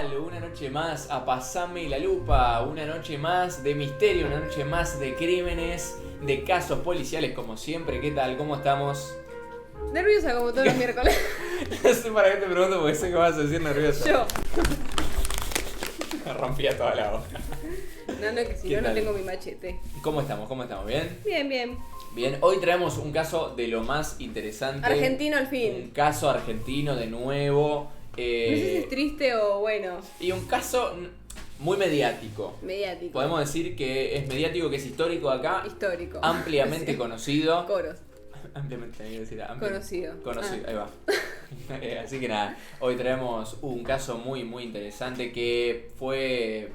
tal? Una noche más a Pasame la Lupa, una noche más de misterio, una noche más de crímenes, de casos policiales como siempre. ¿Qué tal? ¿Cómo estamos? Nerviosa como todos los miércoles. No sé para qué te pregunto porque sé que vas a decir nerviosa. Yo. Me rompía toda la boca. No, que si ¿Qué no tal? tengo mi machete. ¿Cómo estamos? ¿Cómo estamos? ¿Bien? Bien, bien. Bien, hoy traemos un caso de lo más interesante. Argentino al Un fin. caso argentino de nuevo. No sé si es triste o bueno. Y un caso muy mediático. Mediático. Podemos decir que es mediático, que es histórico acá. Histórico. Ampliamente Sí. conocido. Coros. Ampliamente, tenía que decir Conocido. Conocido, ahí va. Así que nada, hoy traemos un caso muy, muy interesante que fue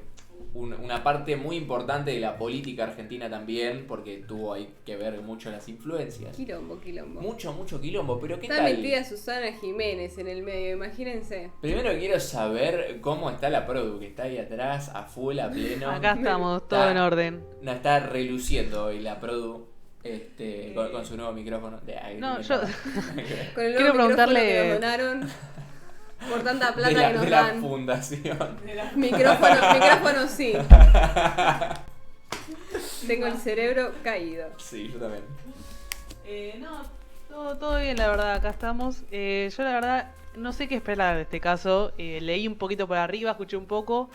una parte muy importante de la política argentina también, porque tuvo ahí que ver mucho las influencias. Quilombo. Mucho quilombo, pero ¿qué Está tal? metida Susana Jiménez en el medio, imagínense. Primero quiero saber cómo está la produ, que está ahí atrás, a full, a pleno. Acá estamos, Está- todo en orden. No, está reluciendo hoy la produ. Con su nuevo micrófono. No, yo- Con el Quiero nuevo micrófono preguntarle- que nos donaron por tanta plata de que nos de la dan. fundación. Micrófono sí. Tengo el cerebro caído. Sí, yo también. No, todo bien, la verdad, acá estamos. Yo la verdad no sé qué esperar de este caso. Leí un poquito por arriba, escuché un poco,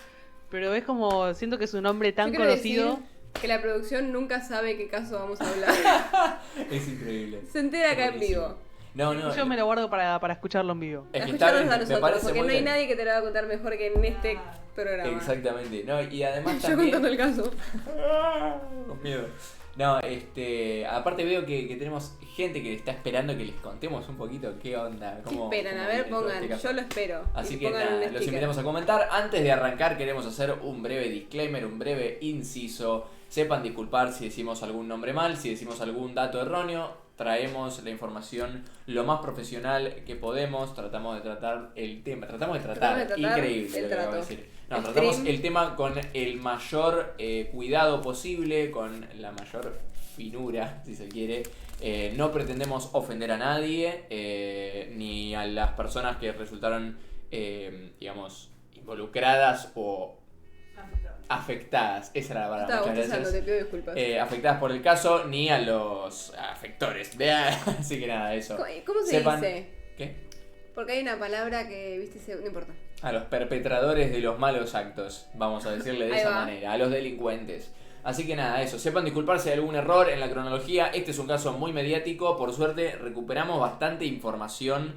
pero es como, siento que es un nombre tan Yo quiero conocido. decir que la producción nunca sabe qué caso vamos a hablar. Es increíble. Se entera acá en Buenísimo. vivo. No, Yo me lo guardo para escucharlo en vivo. es que está Escucharnos bien, a me nosotros, parece porque muy no hay bien. nadie que te lo va a contar mejor que en este programa. Exactamente. No, y además Yo también. contando el caso. Con miedo. No, aparte veo que tenemos gente que está esperando que les contemos un poquito qué onda. ¿Qué Cómo, esperan? cómo A ver, viene todo pongan. este caso. Yo lo espero. Así Y que pongan nada, un los sticker. invitamos a comentar. Antes de arrancar queremos hacer un breve disclaimer, un breve inciso. Sepan disculpar si decimos algún nombre mal, si decimos algún dato erróneo. Traemos la información lo más profesional que podemos. Tratamos de tratar el tema. Increíble el lo que acabo de trato. decir. No, El tratamos stream. el tema con el mayor cuidado posible, con la mayor finura, si se quiere. No pretendemos ofender a nadie, ni a las personas que resultaron, digamos, involucradas o afectadas. Esa era la palabra. Estaba Muchas bostezando, gracias. te pido disculpas. Afectadas por el caso, ni a los afectores. Así que nada, eso. ¿Cómo se Sepan- dice? ¿Qué? Porque hay una palabra que, viste, no importa. A los perpetradores de los malos actos, vamos a decirle de Ahí esa va. manera, a los delincuentes. Así que nada, eso, sepan disculparse de algún error en la cronología. Este es un caso muy mediático, por suerte recuperamos bastante información,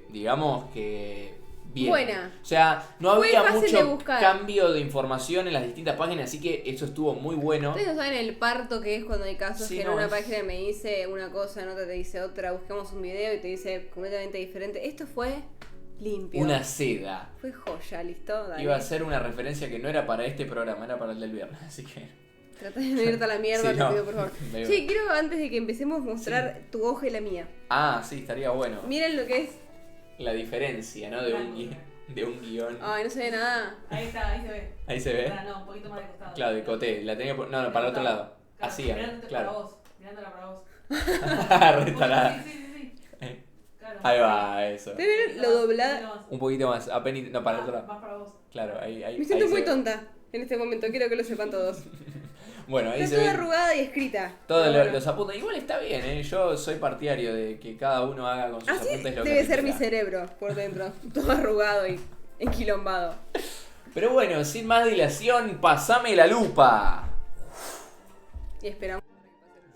digamos que bien. Buena. O sea, no Fue había fácil de mucho buscar. cambio de información en las distintas páginas, así que eso estuvo muy bueno. Ustedes no saben el parto que es cuando hay casos Sí, que en no, una es- página me dice una cosa, en otra te dice otra, buscamos un video y te dice completamente diferente. Esto fue limpio. Una seda. Fue joya, ¿listo? Dale. Iba a ser una referencia que no era para este programa, era para el del viernes, así que... Trata de no irte a la mierda, Sí, te no. pido por favor. Me- Sí, quiero antes de que empecemos mostrar tu hoja y la mía. Ah, sí, estaría bueno. Miren lo que es. La diferencia, ¿no? De un guión. Ay, no se ve nada. Ahí está, ahí se ve. Ahí se ve. No, un poquito más de costado. Claro, de coté. La tenía no, para el otro lado. Claro, Así, mirándote para claro. vos, mirándola para vos. Retalada. Sí. Claro. Ahí va, eso. ¿Te ven lo doblada? Un poquito más, apenas, no, para el otro lado. Más para vos. Claro, ahí. Me siento ahí muy se ve. tonta en este momento, quiero que lo sepan todos. Bueno, ahí Está se toda ven arrugada y escrita. todos Pero bueno. los apuntes. Igual está bien, ¿eh? Yo soy partidario de que cada uno haga con sus Así apuntes lo que debe ser mi quiera. cerebro por dentro, todo arrugado y enquilombado. Pero bueno, sin más dilación, pasame la lupa. Y esperamos.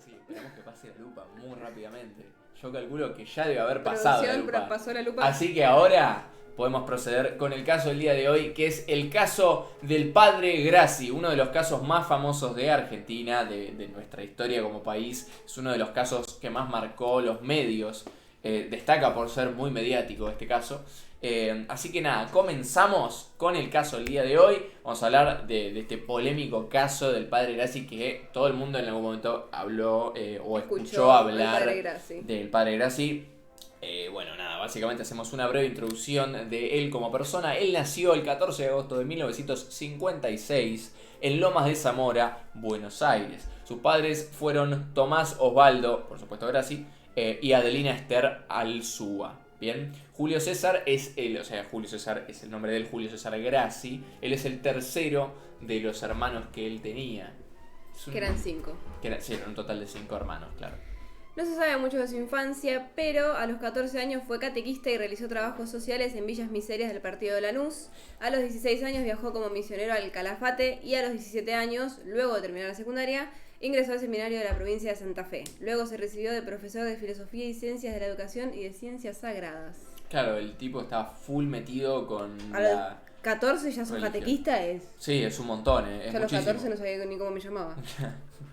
Sí, esperamos que pase la lupa muy rápidamente. Yo calculo que ya debe haber pasado la Producción, lupa. pasó la lupa. Así que ahora podemos proceder con el caso del día de hoy, que es el caso del padre Grassi, uno de los casos más famosos de Argentina, de nuestra historia como país. Es uno de los casos que más marcó los medios. Destaca por ser muy mediático este caso. Así que nada, comenzamos con el caso del día de hoy. Vamos a hablar de este polémico caso del padre Grassi que todo el mundo en algún momento habló o escuchó hablar al padre Grassi. del padre Grassi. Bueno, nada, básicamente hacemos una breve introducción de él como persona. Él nació el 14 de agosto de 1956 en Lomas de Zamora, Buenos Aires. Sus padres fueron Tomás Osvaldo, por supuesto Grassi, y Adelina Esther Alzúa. Bien, Julio César Julio César es el nombre de él, Julio César Grassi. Él es el tercero de los hermanos que él tenía. Que eran 5. Sí, eran un total de 5 hermanos, claro. No se sabe mucho de su infancia, pero a los 14 años fue catequista y realizó trabajos sociales en villas miserias del partido de Lanús. A los 16 años viajó como misionero al Calafate y a los 17 años, luego de terminar la secundaria, ingresó al seminario de la provincia de Santa Fe. Luego se recibió de profesor de filosofía y ciencias de la educación y de ciencias sagradas. Claro, el tipo estaba full metido con A los 14 ya sos religión. catequista, Sí, es un montón, es Yo a los muchísimo. 14 no sabía ni cómo me llamaba.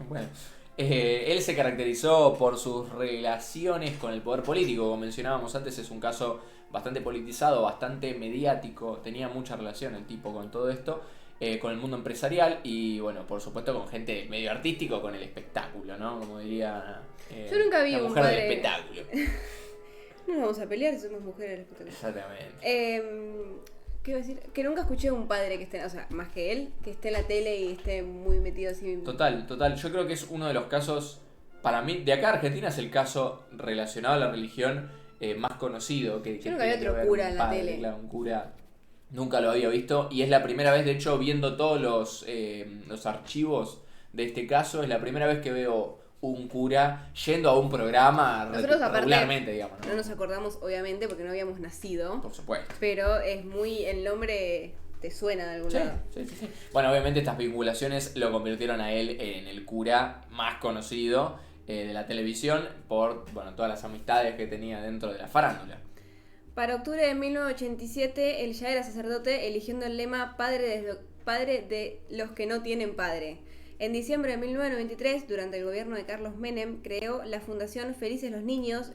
Bueno, él se caracterizó por sus relaciones con el poder político. Como mencionábamos antes, es un caso bastante politizado, bastante mediático. Tenía mucha relación el tipo con todo esto, con el mundo empresarial y, bueno, por supuesto con gente medio artístico, con el espectáculo, ¿no? Como diría Yo nunca vi la un mujer del padre- espectáculo. No nos vamos a pelear si somos mujeres del espectáculo. Exactamente. ¿Qué iba a decir? Que nunca escuché a un padre que esté, o sea, más que él, que esté en la tele y esté muy metido así. Total. Yo creo que es uno de los casos, para mí, de acá a Argentina es el caso relacionado a la religión más conocido. Que Yo nunca vi tiene otro que ver cura un en la padre, tele. Claro, un cura. Nunca lo había visto y es la primera vez, de hecho, viendo todos los archivos de este caso, es la primera vez que veo un cura yendo a un programa Nosotros, aparte, regularmente, digamos. No nos acordamos, obviamente, porque no habíamos nacido. Por supuesto. Pero es muy. El nombre te suena de algún Sí, lado. sí. Bueno, obviamente estas vinculaciones lo convirtieron a él en el cura más conocido de la televisión por, bueno, todas las amistades que tenía dentro de la farándula. Para octubre de 1987, él ya era sacerdote, eligiendo el lema padre de los que no tienen padre. En diciembre de 1993, durante el gobierno de Carlos Menem, creó la Fundación Felices los Niños.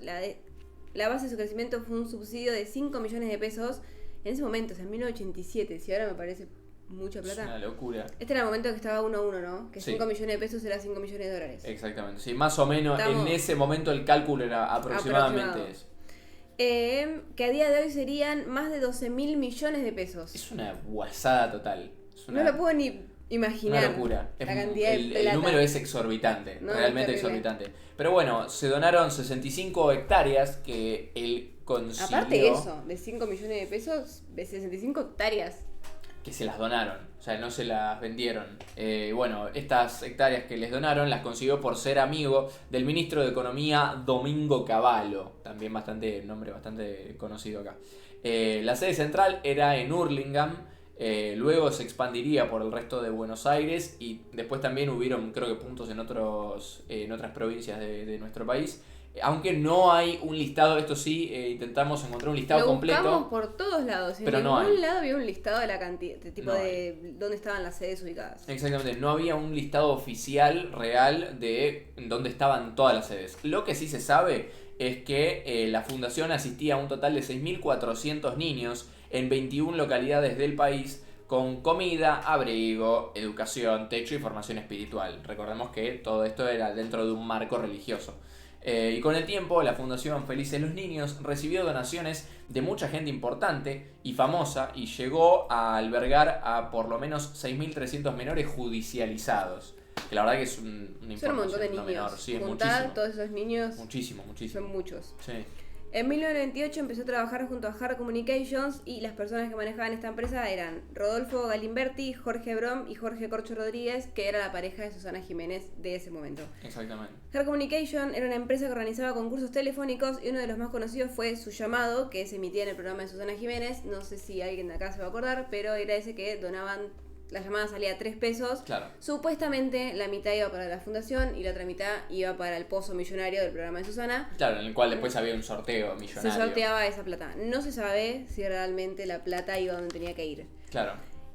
La base de su crecimiento fue un subsidio de 5 millones de pesos. En ese momento, o sea, en 1987, si ahora me parece mucha Es plata. una locura. Este era el momento que estaba 1-1, ¿no? Que Sí. 5 millones de pesos era 5 millones de dólares. Exactamente. Sí, más o menos Estamos- en ese momento el cálculo era aproximadamente Aproximado. eso. Que a día de hoy serían más de 12.000 millones de pesos. Es una guasada total. Es una, No lo puedo ni imaginar. una locura. La Es- cantidad el de plata. número es exorbitante, No, realmente es terrible. exorbitante. Pero bueno, se donaron 65 hectáreas que él consiguió. Aparte de eso, de 5 millones de pesos, de 65 hectáreas. Que se las donaron, o sea, no se las vendieron. Bueno, estas hectáreas que les donaron las consiguió por ser amigo del ministro de Economía Domingo Cavallo, también nombre bastante conocido acá. La sede central era en Hurlingham, luego se expandiría por el resto de Buenos Aires y después también hubieron, creo que, puntos en otras provincias de nuestro país. Aunque no hay un listado, esto sí, intentamos encontrar un listado Lo completo. buscamos por todos lados. En Pero no ningún hay. lado había un listado de la cantidad, de tipo No de dónde estaban las sedes ubicadas. Exactamente, no había un listado oficial real de dónde estaban todas las sedes. Lo que sí se sabe es que la fundación asistía a un total de 6.400 niños en 21 localidades del país con comida, abrigo, educación, techo y formación espiritual. Recordemos que todo esto era dentro de un marco religioso. Y con el tiempo, la Fundación Felices los Niños recibió donaciones de mucha gente importante y famosa y llegó a albergar a por lo menos 6.300 menores judicializados. Que la verdad que es una Son un información montón de no niños. menor. Sí, es Juntar muchísimo. todos esos niños Muchísimo. son muchos. Sí. En 1998 empezó a trabajar junto a Hard Communications y las personas que manejaban esta empresa eran Rodolfo Galimberti, Jorge Brom y Jorge Corcho Rodríguez, que era la pareja de Susana Jiménez de ese momento. Exactamente. Hard Communication era una empresa que organizaba concursos telefónicos y uno de los más conocidos fue Su Llamado, que se emitía en el programa de Susana Jiménez. No sé si alguien de acá se va a acordar, pero era ese que donaban, la llamada salía a 3 pesos. Claro. Supuestamente la mitad iba para la fundación y la otra mitad iba para el pozo millonario del programa de Susana. Claro, en el cual después había un sorteo millonario. Se sorteaba esa plata. No se sabe si realmente la plata iba donde tenía que ir. Claro.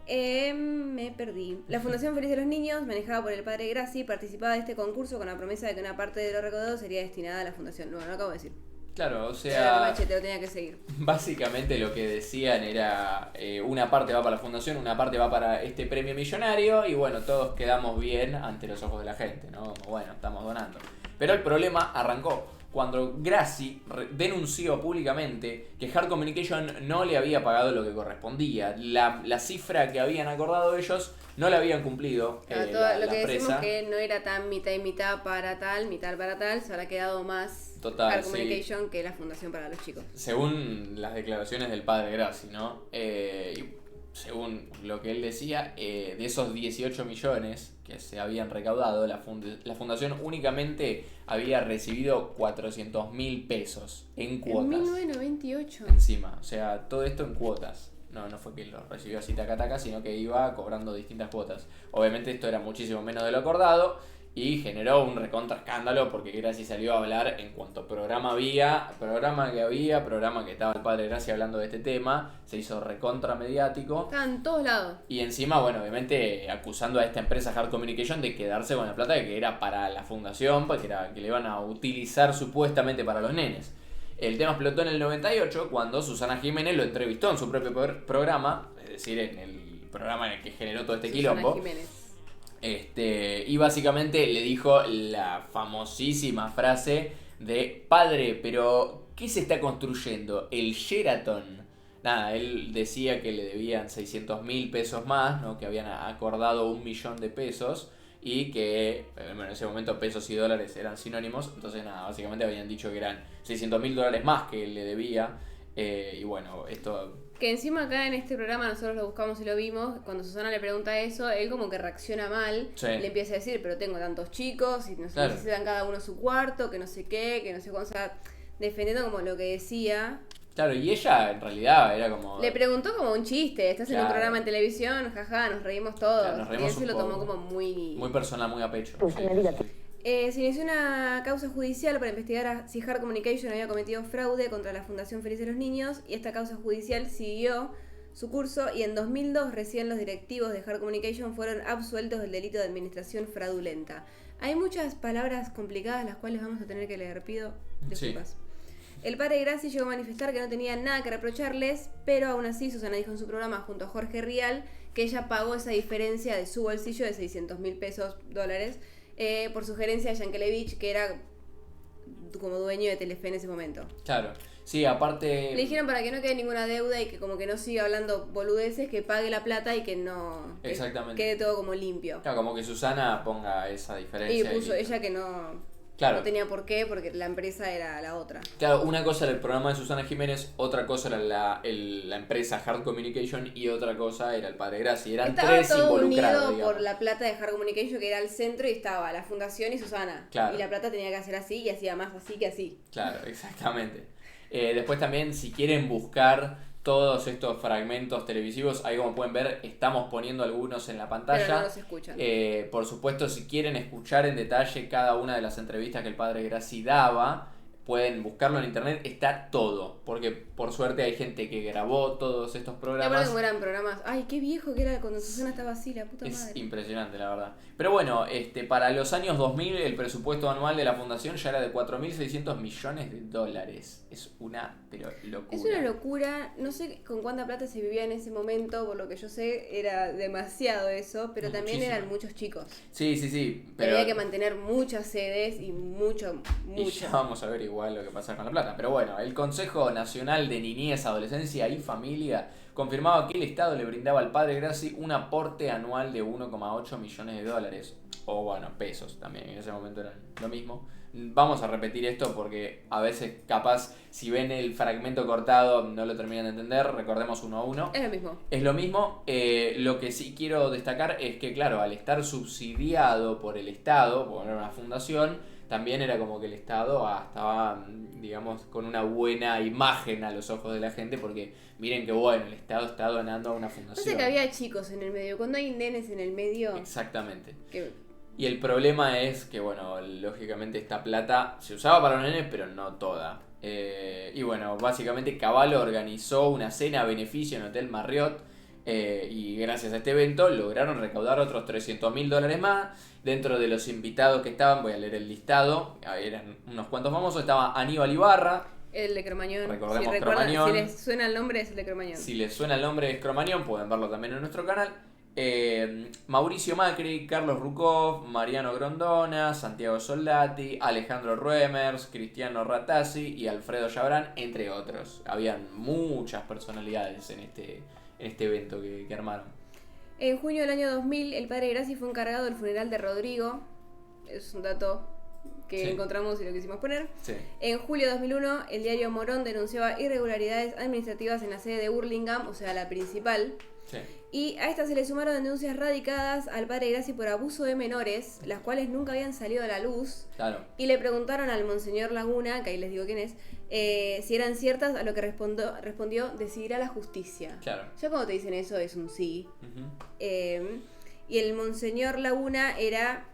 Me perdí. La Fundación Feliz de los Niños, manejada por el padre Grassi, participaba de este concurso con la promesa de que una parte de lo recaudado sería destinada a la fundación. No, no acabo de decir. Claro, o Era sea, machete, lo tenía que seguir. básicamente lo que decían era una parte va para la fundación, una parte va para este premio millonario y bueno, todos quedamos bien ante los ojos de la gente, ¿no? Como bueno, estamos donando. Pero el problema arrancó cuando Grassi denunció públicamente que Hard Communication no le había pagado lo que correspondía. La cifra que habían acordado ellos no la habían cumplido. Claro, todo la lo que empresa. decimos que no era tan mitad y mitad para tal, mitad para tal, se habrá quedado más Total, Hard sí. Communication que la Fundación para los Chicos. Según las declaraciones del padre Grassi, ¿no? Y según lo que él decía, de esos 18 millones que se habían recaudado, la fundación únicamente había recibido 400.000 pesos en cuotas. En 1998. Encima, o sea, todo esto en cuotas. No fue que lo recibió así taca, sino que iba cobrando distintas cuotas. Obviamente esto era muchísimo menos de lo acordado y generó un recontra escándalo porque Grassi salió a hablar en cuanto programa que estaba el padre Grassi hablando de este tema, se hizo recontra mediático. Estaban en todos lados. Y encima, bueno, obviamente acusando a esta empresa Hard Communication de quedarse con la plata que era para la fundación, porque que le iban a utilizar supuestamente para los nenes. El tema explotó en el 98 cuando Susana Jiménez lo entrevistó en su propio programa, es decir, en el programa en el que generó todo este Susana quilombo. Jiménez. Y básicamente le dijo la famosísima frase de: padre, pero ¿qué se está construyendo? ¿El Sheraton? Nada, él decía que le debían 600.000 pesos más, ¿no? Que habían acordado 1 millón de pesos y que bueno, en ese momento pesos y dólares eran sinónimos. Entonces nada, básicamente habían dicho que eran 600.000 dólares más que él le debía. Y bueno, esto... Que encima acá en este programa nosotros lo buscamos y lo vimos. Cuando Susana le pregunta eso, él como que reacciona mal. Sí. Le empieza a decir, pero tengo tantos chicos y Claro. necesitan cada uno su cuarto, que no sé qué, que no sé cuándo. O sea, defendiendo como lo que decía. Claro, y ella en realidad era como... Le preguntó como un chiste, estás en un Claro. programa en televisión, jaja, nos reímos todos. Claro, nos y reímos él se un lo tomó poco. como muy... Muy personal, muy a pecho. Se inició una causa judicial para investigar a si Hard Communication había cometido fraude contra la Fundación Feliz de los Niños y esta causa judicial siguió su curso y en 2002 recién los directivos de Hard Communication fueron absueltos del delito de administración fraudulenta. Hay muchas palabras complicadas las cuales vamos a tener que leer, pido disculpas. El padre Grassi llegó a manifestar que no tenía nada que reprocharles, pero aún así Susana dijo en su programa junto a Jorge Rial que ella pagó esa diferencia de su bolsillo de 600.000 pesos dólares por sugerencia de Yankelevich, que era como dueño de Telefe en ese momento. Claro, sí, aparte... Le dijeron para que no quede ninguna deuda y que como que no siga hablando boludeces, que pague la plata y que no... que Exactamente. quede todo como limpio. Claro, como que Susana ponga esa diferencia. Y puso y- ella que no... Claro. No tenía por qué, porque la empresa era la otra. Claro, una cosa era el programa de Susana Jiménez, otra cosa era la empresa Hard Communication y otra cosa era el padre Grassi. Eran Estaba tres todo involucrados, unido digamos. por la plata de Hard Communication, que era el centro, y estaba la fundación y Susana. Claro. Y la plata tenía que hacer así y hacía más así que así. Claro, exactamente. Después también, si quieren buscar todos estos fragmentos televisivos, ahí como pueden ver, estamos poniendo algunos en la pantalla. Pero no los escuchan. Por supuesto, si quieren escuchar en detalle cada una de las entrevistas que el padre Grassi daba, pueden buscarlo en internet, está todo. Porque por suerte hay gente que grabó todos estos Me acuerdo programas. como eran programas. Ay, qué viejo que era cuando Susana estaba así, la puta Es madre. impresionante, la verdad. Pero bueno, para los años 2000 el presupuesto anual de la fundación ya era de 4.600 millones de dólares. Es una locura. Es una locura, no sé con cuánta plata se vivía en ese momento, por lo que yo sé era demasiado eso, pero también Muchísimo. eran muchos chicos. Sí. Pero Había que mantener muchas sedes y y mucho. ya vamos a ver igual lo que pasa con la plata. Pero bueno, el Consejo Nacional de Niñez, Adolescencia y Familia confirmaba que el Estado le brindaba al padre Grassi un aporte anual de 1,8 millones de dólares. O bueno, pesos también, en ese momento eran lo mismo. Vamos a repetir esto porque a veces capaz si ven el fragmento cortado no lo terminan de entender, recordemos uno a uno. Es lo mismo. Es lo mismo, lo que sí quiero destacar es que claro, al estar subsidiado por el Estado, por una fundación, también era como que el Estado estaba, digamos, con una buena imagen a los ojos de la gente porque miren que bueno, el Estado está donando a una fundación. Pasa que había chicos en el medio, cuando hay nenes en el medio, Exactamente. que Y el problema es que, bueno, lógicamente esta plata se usaba para los nenes, pero no toda. Y bueno, básicamente Cavallo organizó una cena a beneficio en Hotel Marriott y gracias a este evento lograron recaudar otros 300.000 dólares más. Dentro de los invitados que estaban, voy a leer el listado, eran unos cuantos famosos, estaba Aníbal Ibarra. el de Cromañón, Recordemos si recuerdan, Cromañón. si les suena el nombre es el de Cromañón. Si les suena el nombre de Cromañón, pueden verlo también en nuestro canal. Mauricio Macri, Carlos Rucoff, Mariano Grondona, Santiago Soldati, Alejandro Roemers, Cristiano Ratazzi y Alfredo Yabrán, entre otros. Habían muchas personalidades en este evento que armaron. En junio del año 2000, el padre Grassi fue encargado del funeral de Rodrigo. Es un dato que Sí. encontramos y lo quisimos poner. Sí. En julio de 2001, el diario Morón denunciaba irregularidades administrativas en la sede de Hurlingham, o sea, la principal. Sí. Y a estas se le sumaron denuncias radicadas al padre Grassi por abuso de menores, las cuales nunca habían salido a la luz. Claro. Y le preguntaron al monseñor Laguna, que ahí les digo quién es, si eran ciertas, a lo que respondió, decidirá la justicia. Claro. Ya cuando te dicen eso es un sí. Ujú. Y el monseñor Laguna era...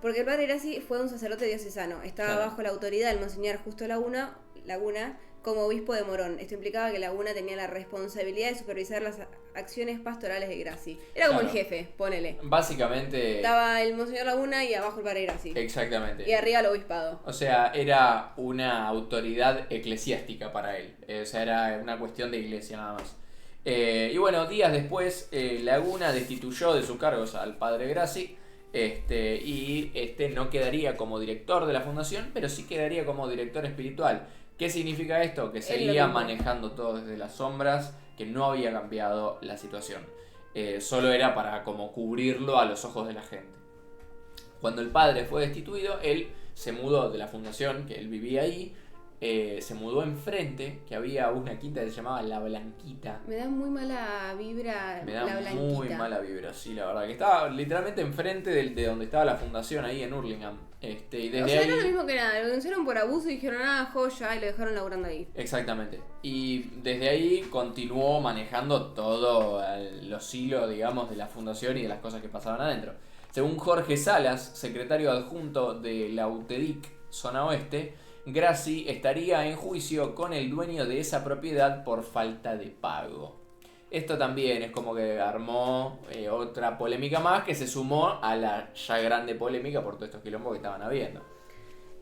Porque el padre Grassi fue un sacerdote diocesano. Estaba Claro. bajo la autoridad del monseñor Justo Laguna como obispo de Morón. Esto implicaba que Laguna tenía la responsabilidad de supervisar las acciones pastorales de Grassi. Era como Claro. el jefe, ponele. Básicamente. Estaba el monseñor Laguna y abajo el padre Grassi. Exactamente. Y arriba el obispado. O sea, era una autoridad eclesiástica para él. O sea, era una cuestión de iglesia nada más. Y bueno, días después, Laguna destituyó de sus cargos al padre Grassi. Y no quedaría como director de la fundación, pero sí quedaría como director espiritual. ¿Qué significa esto? Que Es seguía lo mismo. manejando todo desde las sombras, que no había cambiado la situación. Solo era para como cubrirlo a los ojos de la gente. Cuando el padre fue destituido, él se mudó de la fundación, que él vivía ahí, se mudó enfrente, que había una quinta que se llamaba La Blanquita. Me da muy mala vibra Me la da blanquita. muy mala vibra, sí, la verdad. Que estaba literalmente enfrente de donde estaba la fundación, ahí en Hurlingham. Y desde O sea, ahí... era lo mismo que nada. Lo denunciaron por abuso y dijeron, joya, y lo dejaron laburando ahí. Exactamente. Y desde ahí continuó manejando todo los hilos, digamos, de la fundación y de las cosas que pasaban adentro. Según Jorge Salas, secretario adjunto de la UTEDIC Zona Oeste, Grassi estaría en juicio con el dueño de esa propiedad por falta de pago. Esto también es como que armó otra polémica más que se sumó a la ya grande polémica por todos estos quilombos que estaban habiendo.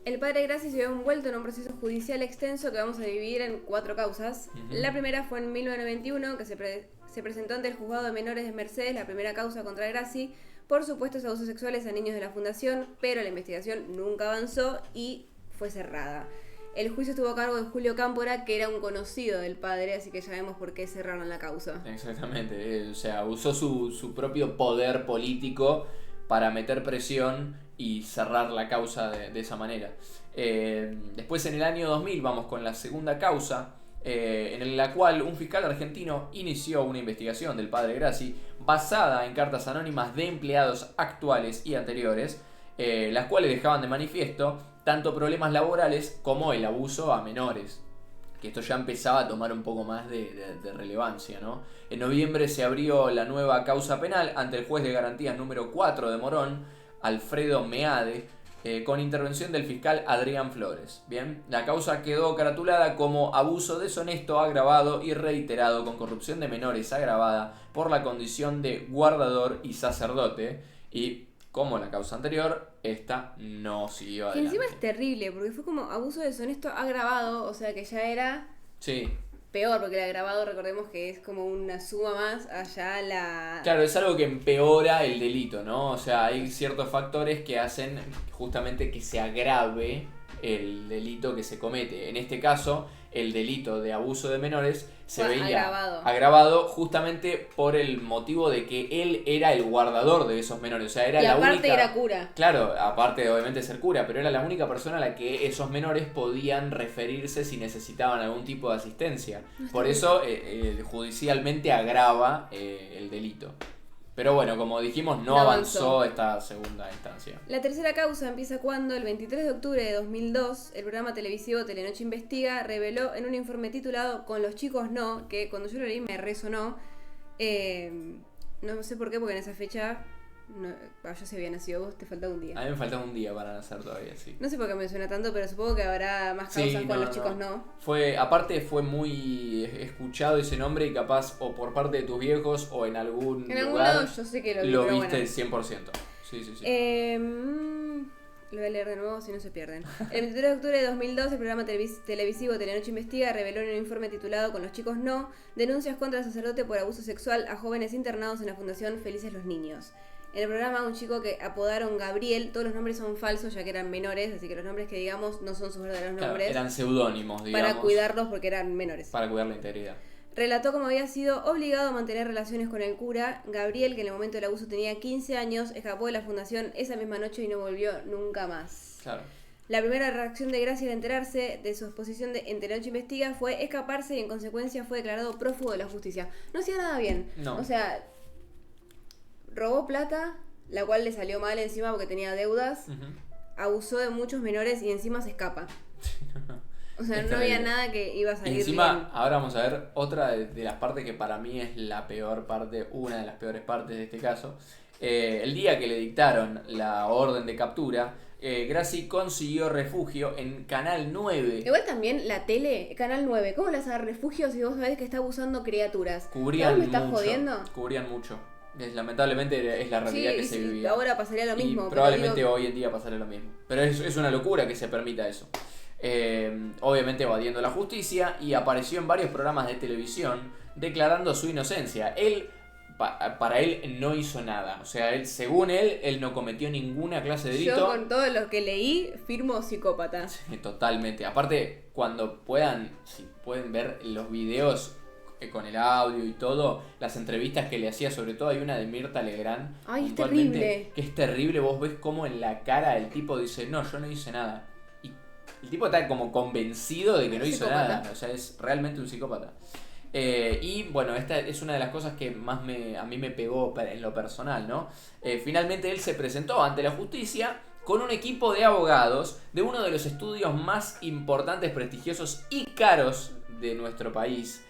El padre Grassi se vio envuelto en un proceso judicial extenso que vamos a dividir en 4 causas. Ujú. La primera fue en 1991, que se presentó ante el juzgado de menores de Mercedes, la primera causa contra Grassi, por supuestos abusos sexuales a niños de la fundación, pero la investigación nunca avanzó y fue cerrada. El juicio estuvo a cargo de Julio Cámpora, que era un conocido del padre, así que ya vemos por qué cerraron la causa. Exactamente, o sea, usó su propio poder político para meter presión y cerrar la causa de esa manera. Después en el año 2000 vamos con la segunda causa, en la cual un fiscal argentino inició una investigación del padre Grassi basada en cartas anónimas de empleados actuales y anteriores, las cuales dejaban de manifiesto tanto problemas laborales como el abuso a menores. Que esto ya empezaba a tomar un poco más de relevancia, ¿no? En noviembre se abrió la nueva causa penal ante el juez de garantías número 4 de Morón, Alfredo Meade, con intervención del fiscal Adrián Flores. Bien, la causa quedó caratulada como abuso deshonesto agravado y reiterado con corrupción de menores agravada por la condición de guardador y sacerdote, y como la causa anterior, esta no siguió Que adelante. encima es terrible, porque fue como abuso deshonesto agravado, o sea que ya era Sí, peor, porque el agravado, recordemos que es como una suma más allá la... claro, es algo que empeora el delito, ¿no? O sea, hay ciertos factores que hacen justamente que se agrave el delito que se comete. En este caso, el delito de abuso de menores se Fue veía agravado. agravado justamente por el motivo de que él era el guardador de esos menores. O sea, era y la aparte única... era cura. Claro, aparte de obviamente ser cura, pero era la única persona a la que esos menores podían referirse si necesitaban algún tipo de asistencia. Por eso judicialmente agrava el delito. Pero bueno, como dijimos, no No avanzó avanzó. esta segunda instancia. La tercera causa empieza cuando, el 23 de octubre de 2002, el programa televisivo Telenoche Investiga reveló en un informe titulado Con los chicos no, que cuando yo lo leí me resonó. No sé por qué, porque en esa fecha yo se había nacido, vos te faltaba un día. A mí me faltaba un día para nacer todavía, sí. No sé por qué me suena tanto, pero supongo que habrá más causas Sí, con los chicos no. Aparte fue muy escuchado ese nombre y capaz o por parte de tus viejos o en algún En algún lugar lado yo sé que lo vi, lo pero viste bueno. 100%. Sí, sí, sí. Lo voy a leer de nuevo si no se pierden. El 23 de octubre de 2002, el programa televisivo Telenoche Investiga reveló en un informe titulado Con los chicos no, denuncias contra el sacerdote por abuso sexual a jóvenes internados en la Fundación Felices los Niños. En el programa, un chico que apodaron Gabriel, todos los nombres son falsos ya que eran menores, así que los nombres que digamos no son sus verdaderos nombres. Eran seudónimos, digamos. Para cuidarlos porque eran menores. Para cuidar la integridad. Relató cómo había sido obligado a mantener relaciones con el cura. Gabriel, que en el momento del abuso tenía 15 años, escapó de la fundación esa misma noche y no volvió nunca más. Claro. La primera reacción de Gracie al enterarse de su exposición en Telenoche Investiga fue escaparse y en consecuencia fue declarado prófugo de la justicia. No hacía nada bien. No. O sea, robó plata, la cual le salió mal encima porque tenía deudas, abusó de muchos menores y encima se escapa. O sea, no había nada que iba a salir encima, bien. ahora vamos a ver otra de las partes que para mí es la peor parte, una de las peores partes de este caso. El día que le dictaron la orden de captura, Gracie consiguió refugio en Canal 9. Igual también la tele, Canal 9, ¿cómo les da refugio si vos sabés que está abusando criaturas? Cubrían ¿Vos me estás mucho, jodiendo? Cubrían mucho. Lamentablemente es la realidad Sí, que se sí, vivía. ahora pasaría lo mismo. Y pero probablemente digo, hoy en día pasará lo mismo. Pero es una locura que se permita eso. Obviamente evadiendo la justicia, y apareció en varios programas de televisión declarando su inocencia. Él, para él, no hizo nada. O sea, él, según él no cometió ninguna clase de delito. yo con todo lo que leí, firmo psicópata. Sí, totalmente. Aparte, cuando puedan, si pueden ver los videos con el audio y todo, las entrevistas que le hacía, sobre todo hay una de Mirta Legrand. Ay, es puntualmente, terrible. que es terrible. Vos ves cómo en la cara el tipo dice, no, yo no hice nada. Y el tipo está como convencido de que no hizo Psicópata. nada. O sea, es realmente un psicópata. Y bueno, esta es una de las cosas que más a mí me pegó en lo personal, ¿no? Finalmente él se presentó ante la justicia con un equipo de abogados de uno de los estudios más importantes, prestigiosos y caros de nuestro país.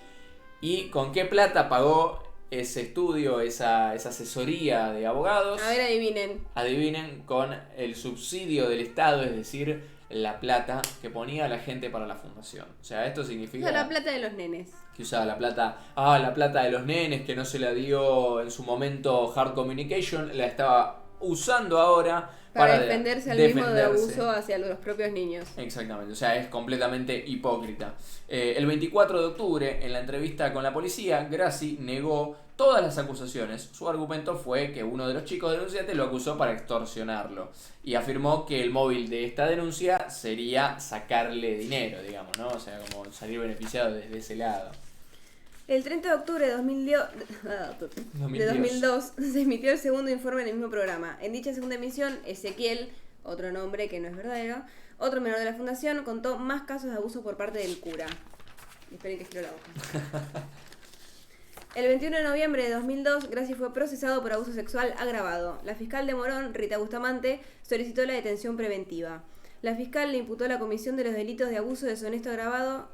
¿Y con qué plata pagó ese estudio, esa asesoría de abogados? A ver, adivinen. Adivinen, con el subsidio del Estado, es decir, la plata que ponía la gente para la fundación. O sea, esto significa Usa la plata de los nenes. que usaba la plata de los nenes que no se la dio en su momento Hard Communication, la estaba usando ahora Para defenderse al mismo de defenderse. abuso hacia los propios niños. Exactamente, o sea, es completamente hipócrita. El 24 de octubre, en la entrevista con la policía, Gracie negó todas las acusaciones. Su argumento fue que uno de los chicos denunciantes lo acusó para extorsionarlo y afirmó que el móvil de esta denuncia sería sacarle dinero, digamos, ¿no? O sea, como salir beneficiado desde ese lado. El 30 de octubre de 2002 se emitió el segundo informe en el mismo programa. En dicha segunda emisión, Ezequiel, otro nombre que no es verdadero, otro menor de la fundación, contó más casos de abuso por parte del cura. Esperen que giro la hoja. El 21 de noviembre de 2002, Gracie fue procesado por abuso sexual agravado. La fiscal de Morón, Rita Bustamante, solicitó la detención preventiva. La fiscal le imputó la comisión de los delitos de abuso deshonesto agravado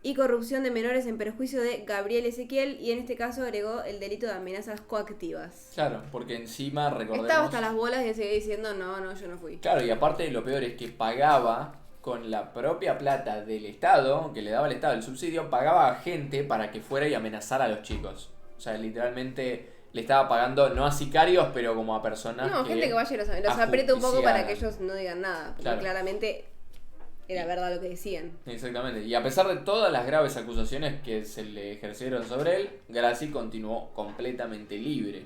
y corrupción de menores en perjuicio de Gabriel Ezequiel, y en este caso agregó el delito de amenazas coactivas. Claro, porque encima recordemos... Estaba hasta las bolas y seguía diciendo no, yo no fui. Claro, y aparte lo peor es que pagaba con la propia plata del Estado, que le daba el Estado el subsidio, pagaba a gente para que fuera y amenazara a los chicos. O sea, literalmente le estaba pagando, no a sicarios, pero como a personas No, gente que vaya y los aprieta un poco para que ellos no digan nada, porque Claro. claramente era verdad lo que decían. Exactamente. Y a pesar de todas las graves acusaciones que se le ejercieron sobre él, Gracie continuó completamente libre.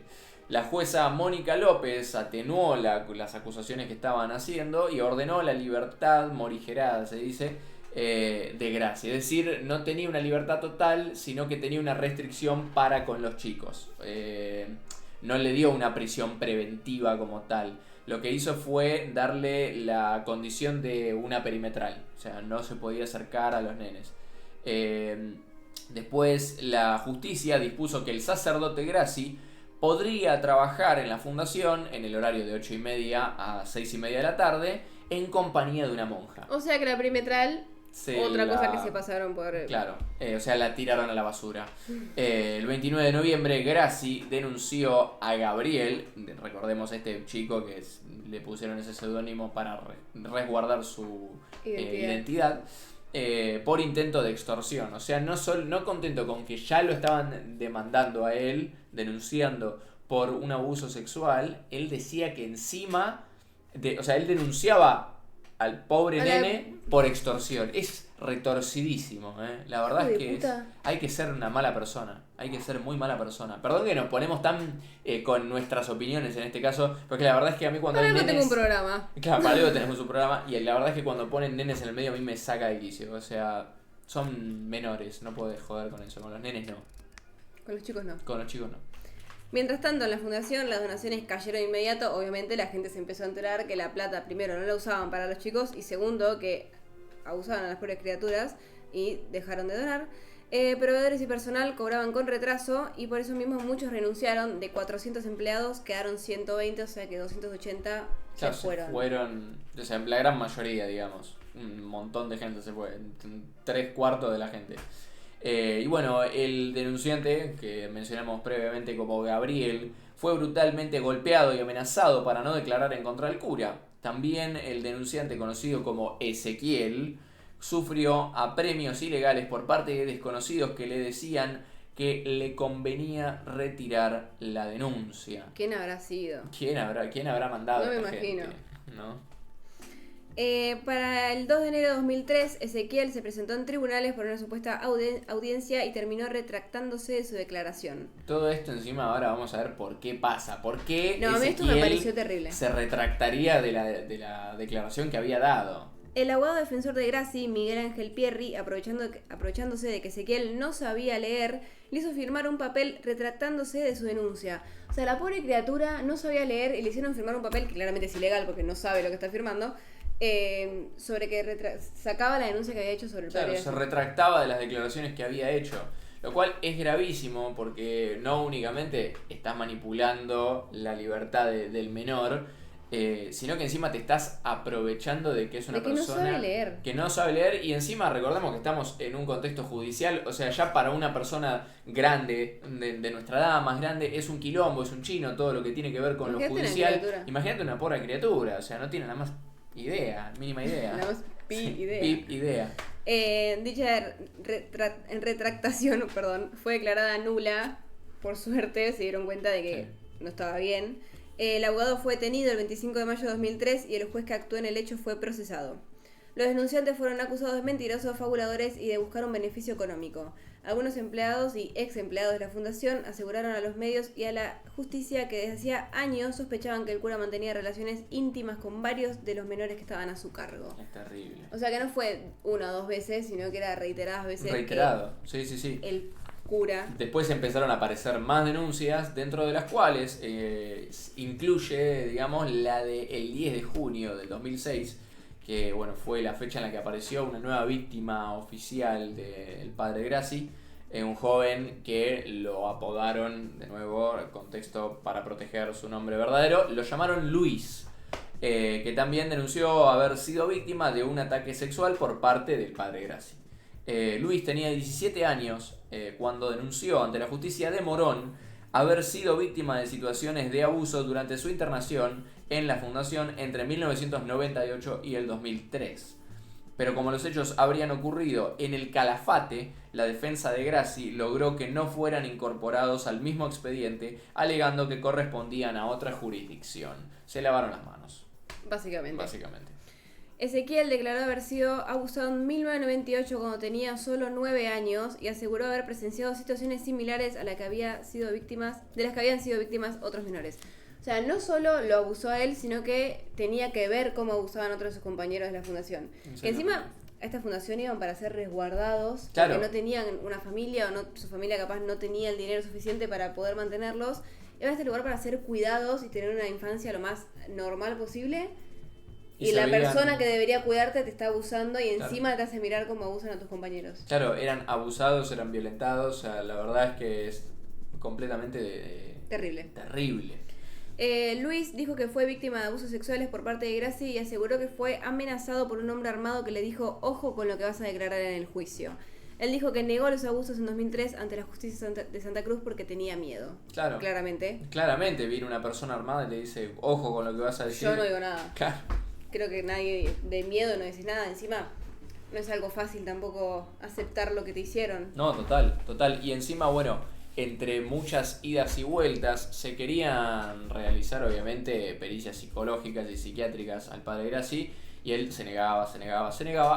La jueza Mónica López atenuó las acusaciones que estaban haciendo y ordenó la libertad morigerada, se dice, de Gracie. Es decir, no tenía una libertad total, sino que tenía una restricción para con los chicos. No le dio una prisión preventiva como tal. Lo que hizo fue darle la condición de una perimetral. O sea, no se podía acercar a los nenes. Después la justicia dispuso que el sacerdote Gracie podría trabajar en la fundación en el horario de 8:30 a 6:30 de la tarde en compañía de una monja. O sea que la perimetral, otra cosa que se pasa. pasaron por... Claro, o sea, la tiraron a la basura. El 29 de noviembre, Gracie denunció a Gabriel, recordemos este chico que le pusieron ese seudónimo para resguardar su identidad, por intento de extorsión. O sea, no contento con que ya lo estaban demandando a él, denunciando por un abuso sexual, él decía que encima O sea, él denunciaba al pobre A la- nene por extorsión. Es retorcidísimo, ¿eh? La verdad Hijo es de que puta. hay que ser una mala persona. Hay que ser muy mala persona. Perdón que nos ponemos tan con nuestras opiniones en este caso, porque la verdad es que a mí cuando Para hay algo tengo nenes... un programa. Claro, para algo tenemos un programa y la verdad es que cuando ponen nenes en el medio a mí me saca de quicio. O sea, son menores, no podés joder con eso. Con los nenes no, Con los chicos no. con los chicos no. Mientras tanto, en la fundación las donaciones cayeron de inmediato. Obviamente la gente se empezó a enterar que la plata, primero, no la usaban para los chicos y segundo, que abusaban a las pobres criaturas y dejaron de donar. Proveedores y personal cobraban con retraso y por eso mismo muchos renunciaron. De 400 empleados quedaron 120, o sea que 280 Claro, se fueron. o sea, la gran mayoría, digamos. Un montón de gente se fue, 3/4 de la gente. Y bueno, el denunciante, que mencionamos previamente como Gabriel, fue brutalmente golpeado y amenazado para no declarar en contra del cura. También el denunciante, conocido como Ezequiel, sufrió apremios ilegales por parte de desconocidos que le decían que le convenía retirar la denuncia. ¿Quién habrá sido? ¿Quién habrá mandado No a me esta imagino. gente? ¿No? Para el 2 de enero de 2003, Ezequiel se presentó en tribunales por una supuesta audiencia y terminó retractándose de su declaración. Todo esto encima ahora vamos a ver por qué pasa. ¿Por qué No, a mí esto me Ezequiel pareció terrible. se retractaría de la declaración que había dado? El abogado defensor de Grassi, Miguel Ángel Pierri, aprovechándose de que Ezequiel no sabía leer, le hizo firmar un papel retractándose de su denuncia. O sea, la pobre criatura no sabía leer y le hicieron firmar un papel que claramente es ilegal porque no sabe lo que está firmando, sobre que sacaba la denuncia que había hecho sobre el Claro, padre. se retractaba de las declaraciones que había hecho. Lo cual es gravísimo porque no únicamente estás manipulando la libertad del menor, sino que encima te estás aprovechando de que es una De que no persona sabe leer. que no sabe leer y encima recordemos que estamos en un contexto judicial, o sea, ya para una persona grande, de nuestra edad más grande, es un quilombo, es un chino todo lo que tiene que ver con Imagínate lo una judicial. criatura. Imagínate una pobre criatura, o sea, no tiene nada más mínima idea. La más idea. Pip idea. Dicha retractación fue declarada nula. Por suerte se dieron cuenta de que no estaba bien. El abogado fue detenido el 25 de mayo de 2003 y el juez que actuó en el hecho fue procesado. Los denunciantes fueron acusados de mentirosos, fabuladores y de buscar un beneficio económico. Algunos empleados y ex empleados de la fundación aseguraron a los medios y a la justicia que desde hacía años sospechaban que el cura mantenía relaciones íntimas con varios de los menores que estaban a su cargo. Es terrible. O sea que no fue una o dos veces, sino que era reiteradas veces. Reiterado, sí. Que el cura. Después empezaron a aparecer más denuncias, dentro de las cuales incluye, digamos, la del 10 de junio del 2006, que bueno, fue la fecha en la que apareció una nueva víctima oficial del padre Grassi, un joven que lo apodaron, de nuevo, contexto para proteger su nombre verdadero, lo llamaron Luis, que también denunció haber sido víctima de un ataque sexual por parte del padre Grassi. Luis tenía 17 años cuando denunció ante la justicia de Morón haber sido víctima de situaciones de abuso durante su internación en la fundación entre 1998 y el 2003. Pero como los hechos habrían ocurrido en el Calafate, la defensa de Grassi logró que no fueran incorporados al mismo expediente, alegando que correspondían a otra jurisdicción. Se lavaron las manos, Básicamente. básicamente. Ezequiel declaró haber sido abusado en 1998 cuando tenía solo 9 años y aseguró haber presenciado situaciones similares a las que habían sido víctimas otros menores. O sea, no solo lo abusó a él, sino que tenía que ver cómo abusaban otros de sus compañeros de la fundación. Que encima a esta fundación iban para ser resguardados, Claro. porque no tenían una familia o no, su familia capaz no tenía el dinero suficiente para poder mantenerlos. Iban a este lugar para ser cuidados y tener una infancia lo más normal posible. Y la persona que debería cuidarte te está abusando y encima te hace mirar cómo abusan a tus compañeros. Claro, eran abusados, eran violentados, o sea, la verdad es que es completamente Terrible. terrible. Luis dijo que fue víctima de abusos sexuales por parte de Grassi y aseguró que fue amenazado por un hombre armado que le dijo: ojo con lo que vas a declarar en el juicio. Él dijo que negó los abusos en 2003 ante la justicia de Santa Cruz porque tenía miedo. Claro. Claramente viene una persona armada y le dice: ojo con lo que vas a decir. Yo no digo nada. Claro. Creo que nadie de miedo no decís nada. Encima no es algo fácil tampoco aceptar lo que te hicieron. No, total. Y encima, bueno, entre muchas idas y vueltas, se querían realizar obviamente pericias psicológicas y psiquiátricas al padre Grassi, y él se negaba,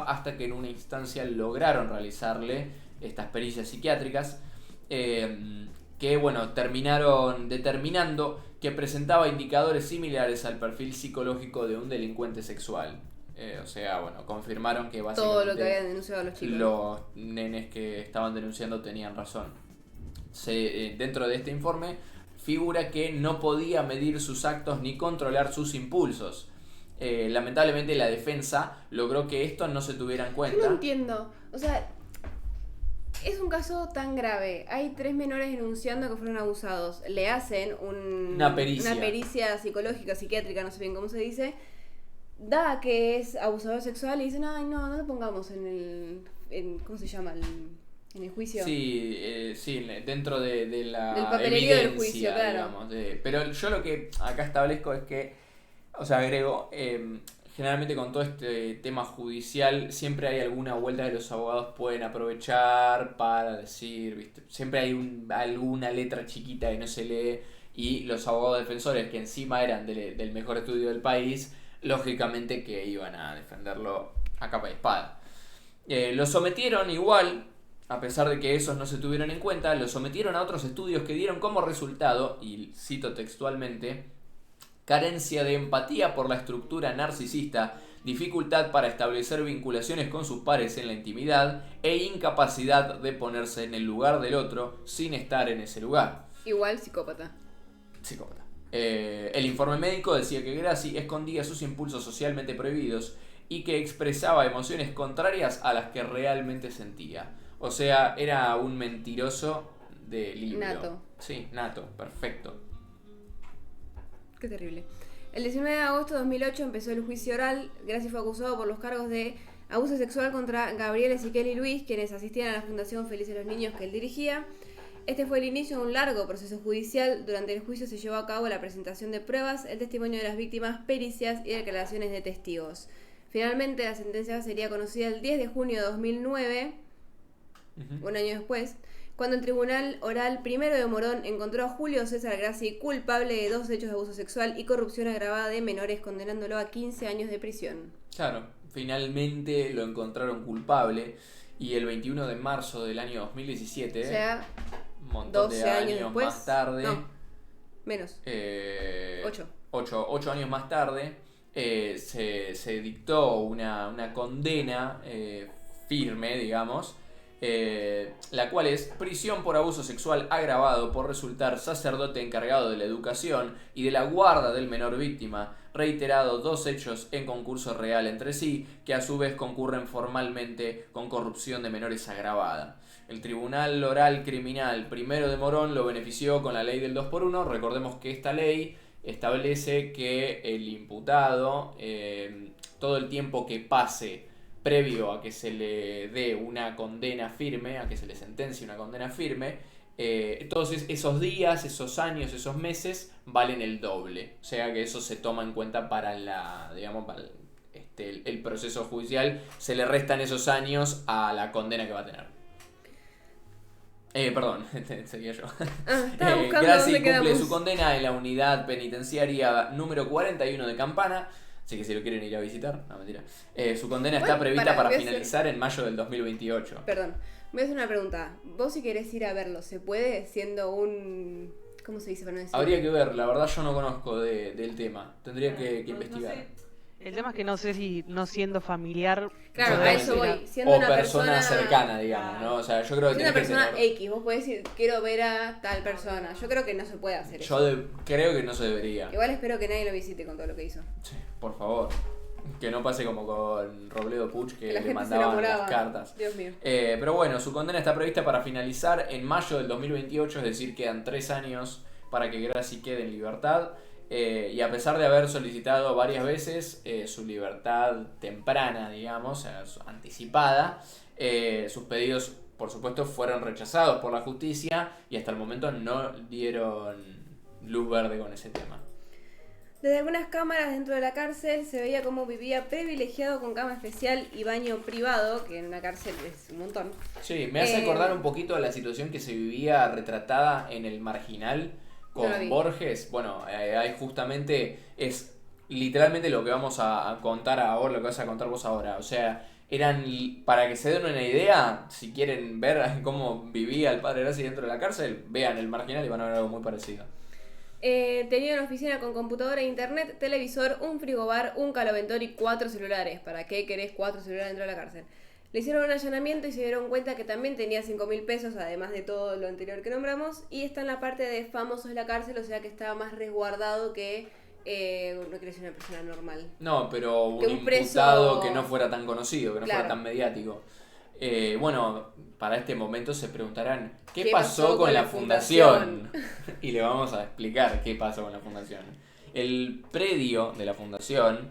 hasta que en una instancia lograron realizarle estas pericias psiquiátricas, que bueno, terminaron determinando que presentaba indicadores similares al perfil psicológico de un delincuente sexual. O sea, bueno, confirmaron que básicamente Todo lo que habían denunciado los chicos. los nenes que estaban denunciando tenían razón. Dentro de este informe figura que no podía medir sus actos ni controlar sus impulsos. Lamentablemente la defensa logró que esto no se tuviera en cuenta. Yo no entiendo. O sea, es un caso tan grave. Hay 3 menores denunciando que fueron abusados. Le hacen Una pericia. una pericia psicológica, psiquiátrica, no sé bien cómo se dice. Da que es abusador sexual y dicen, ay, no lo pongamos ¿cómo se llama? En el juicio. Sí, dentro de la del papelerío evidencia, del juicio, claro. digamos. Pero yo lo que acá establezco es que, o sea, agrego, generalmente con todo este tema judicial siempre hay alguna vuelta que los abogados pueden aprovechar para decir, ¿viste? Siempre hay alguna letra chiquita que no se lee, y los abogados defensores, que encima eran del mejor estudio del país, lógicamente que iban a defenderlo a capa y espada. Lo sometieron igual, a pesar de que esos no se tuvieron en cuenta, lo sometieron a otros estudios que dieron como resultado, y cito textualmente: carencia de empatía por la estructura narcisista, dificultad para establecer vinculaciones con sus pares en la intimidad e incapacidad de ponerse en el lugar del otro sin estar en ese lugar. Igual psicópata. El informe médico decía que Grassi escondía sus impulsos socialmente prohibidos y que expresaba emociones contrarias a las que realmente sentía. O sea, era un mentiroso de libro. Nato. Sí, nato, perfecto. Qué terrible. El 19 de agosto de 2008 empezó el juicio oral. Grassi fue acusado por los cargos de abuso sexual contra Gabriel Ezequiel y Luis, quienes asistían a la Fundación Felices los Niños que él dirigía. Este fue el inicio de un largo proceso judicial. Durante el juicio se llevó a cabo la presentación de pruebas, el testimonio de las víctimas, pericias y declaraciones de testigos. Finalmente, la sentencia sería conocida el 10 de junio de 2009, un año después, cuando el Tribunal Oral Primero de Morón encontró a Julio César Grassi culpable de 2 hechos de abuso sexual y corrupción agravada de menores, condenándolo a 15 años de prisión. Claro, finalmente lo encontraron culpable, y el 21 de marzo del año 2017, O sea, un montón 12 de años años después. más tarde, No, menos. 8 años más tarde, se dictó una condena firme, digamos, la cual es prisión por abuso sexual agravado por resultar sacerdote encargado de la educación y de la guarda del menor víctima, reiterado 2 hechos en concurso real entre sí, que a su vez concurren formalmente con corrupción de menores agravada. El Tribunal Oral Criminal Primero de Morón lo benefició con la ley del 2x1. Recordemos que esta ley establece que el imputado, todo el tiempo que pase previo a que se le dé una condena firme, a que se le sentencie una condena firme, todos esos días, esos años, esos meses valen el doble. O sea que eso se toma en cuenta para el proceso judicial. Se le restan esos años a la condena que va a tener. Perdón, seguía yo. Estaba buscando Grassi dónde cumple quedamos. su condena en la unidad penitenciaria número 41 de Campana. Así que si lo quieren ir a visitar, no, mentira. Su condena está Bueno, prevista para voy a hacer- finalizar en mayo del 2028. Perdón, voy a hacer una pregunta. Vos si querés ir a verlo, ¿se puede siendo un... ¿Cómo se dice para no decir? Habría que ver, la verdad yo no conozco del tema. Tendría que No investigar. sé. El tema es que no sé si no siendo familiar. Claro, a eso voy. Siendo O una persona cercana, digamos, ¿no? O sea, yo creo que Siendo una tenés que persona tener... X, vos podés decir, quiero ver a tal persona. Yo creo que no se puede hacer eso. Creo que no se debería. Igual espero que nadie lo visite con todo lo que hizo. Sí, por favor. Que no pase como con Robledo Puch, que Que la le gente se mandaban enamoraba. las cartas. Dios mío. Pero bueno, su condena está prevista para finalizar en mayo del 2028, es decir, quedan 3 años para que Grassi quede en libertad. Y a pesar de haber solicitado varias veces su libertad temprana, digamos, anticipada, sus pedidos, por supuesto, fueron rechazados por la justicia y hasta el momento no dieron luz verde con ese tema. Desde algunas cámaras dentro de la cárcel se veía cómo vivía privilegiado con cama especial y baño privado, que en una cárcel es un montón. Sí, me hace acordar un poquito a la situación que se vivía retratada en El Marginal No con la vi. Borges. Bueno, ahí justamente es literalmente lo que vamos a contar ahora, lo que vas a contar vos ahora. O sea, para que se den una idea, si quieren ver cómo vivía el padre Graci dentro de la cárcel, vean El Marginal y van a ver algo muy parecido. Tenía una oficina con computadora, internet, televisor, un frigobar, un caloventor y 4 celulares. ¿Para qué querés 4 celulares dentro de la cárcel? Le hicieron un allanamiento y se dieron cuenta que también tenía 5.000 pesos, además de todo lo anterior que nombramos. Y está en la parte de famosos de la cárcel, o sea que estaba más resguardado que... no quiero decir una persona normal. No, pero Que un un preso- imputado que no fuera tan conocido, que no Claro. fuera tan mediático. Bueno, para este momento se preguntarán, ¿qué ¿Qué pasó con la fundación? Y le vamos a explicar qué pasó con la fundación. El predio de la fundación,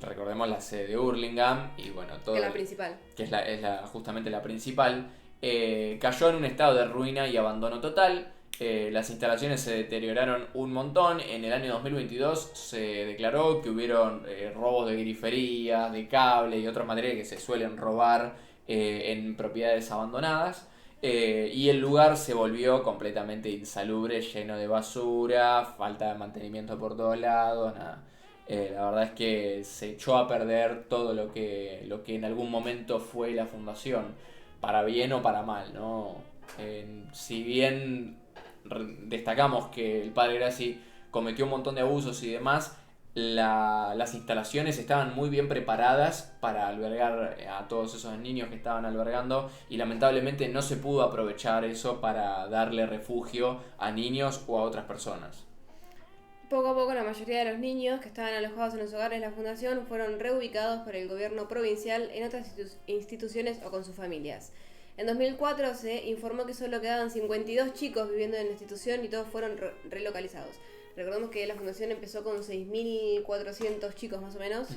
recordemos la sede de Hurlingham, y bueno, todo Que es la principal. que justamente la principal, cayó en un estado de ruina y abandono total. Las instalaciones se deterioraron un montón. En el año 2022 se declaró que hubieron robos de grifería, de cable y otros materiales que se suelen robar en propiedades abandonadas. Y el lugar se volvió completamente insalubre, lleno de basura, falta de mantenimiento por todos lados, nada. La verdad es que se echó a perder todo lo que en algún momento fue la fundación, para bien o para mal, ¿no? Si bien destacamos que el padre Graci cometió un montón de abusos y demás, las instalaciones estaban muy bien preparadas para albergar a todos esos niños que estaban albergando, y lamentablemente no se pudo aprovechar eso para darle refugio a niños o a otras personas. Poco a poco la mayoría de los niños que estaban alojados en los hogares de la fundación fueron reubicados por el gobierno provincial en otras instituciones o con sus familias. En 2004 se informó que solo quedaban 52 chicos viviendo en la institución y todos fueron relocalizados. Recordemos que la fundación empezó con 6.400 chicos más o menos.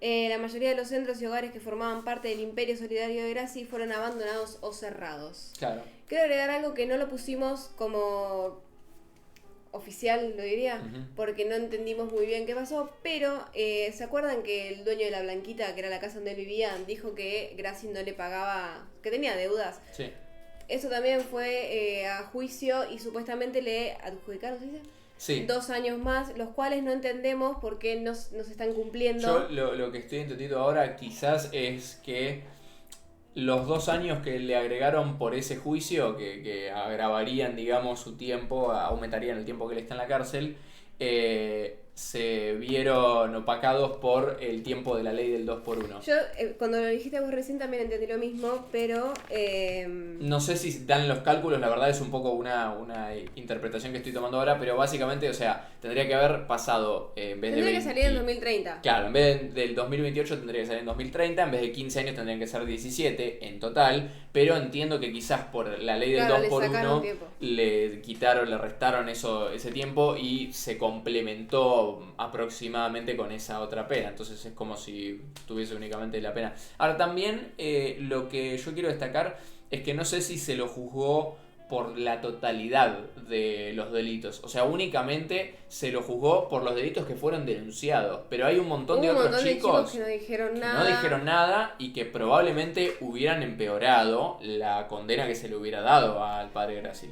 La mayoría de los centros y hogares que formaban parte del Imperio Solidario de Graci fueron abandonados o cerrados. Claro. Quiero agregar algo que no lo pusimos como oficial, lo diría, porque no entendimos muy bien qué pasó, pero ¿se acuerdan que el dueño de la Blanquita, que era la casa donde él vivía, dijo que Graci no le pagaba, que tenía deudas? Sí. Eso también fue a juicio y supuestamente le adjudicaron, ¿se dice? Sí. 2 años más, los cuales no entendemos por qué no se están cumpliendo. Yo lo que estoy entendiendo ahora quizás es que los 2 años que le agregaron por ese juicio, que agravarían, digamos, su tiempo, aumentarían el tiempo que él está en la cárcel, se vieron opacados por el tiempo de la ley del 2x1. Yo, cuando lo dijiste vos recién, también entendí lo mismo, pero... No sé si dan los cálculos, la verdad es un poco una interpretación que estoy tomando ahora, pero básicamente, o sea, tendría que haber pasado en vez tendría de que salir en 2030. Claro, en vez del 2028 tendría que salir en 2030, en vez de 15 años tendrían que ser 17 en total, pero entiendo que quizás por la ley del Claro, le 2x1 sacaron tiempo. le restaron ese tiempo y se complementó aproximadamente con esa otra pena, entonces es como si tuviese únicamente la pena. Ahora también lo que yo quiero destacar es que no sé si se lo juzgó por la totalidad de los delitos, o sea, únicamente se lo juzgó por los delitos que fueron denunciados, pero hay un montón de Hubo un otros montón de chicos que no dijeron que nada. no dijeron nada y que probablemente hubieran empeorado la condena que se le hubiera dado al padre Graci.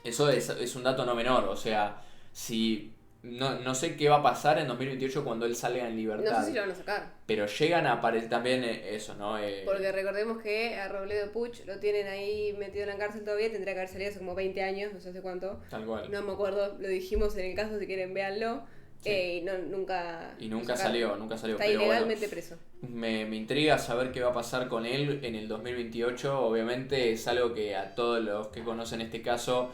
Eso es un dato no menor, o sea, si no sé qué va a pasar en 2028 cuando él salga en libertad. No sé si lo van a sacar. Pero llegan a aparecer también eso, ¿no? Porque recordemos que a Robledo Puch lo tienen ahí metido en la cárcel todavía. Tendría que haber salido hace como 20 años, no sé hace cuánto. Tal cual. No me acuerdo, lo dijimos en el caso, si quieren véanlo. Sí. Y nunca salió. Está Pero ilegalmente bueno, preso. me intriga saber qué va a pasar con él en el 2028. Obviamente es algo que a todos los que conocen este caso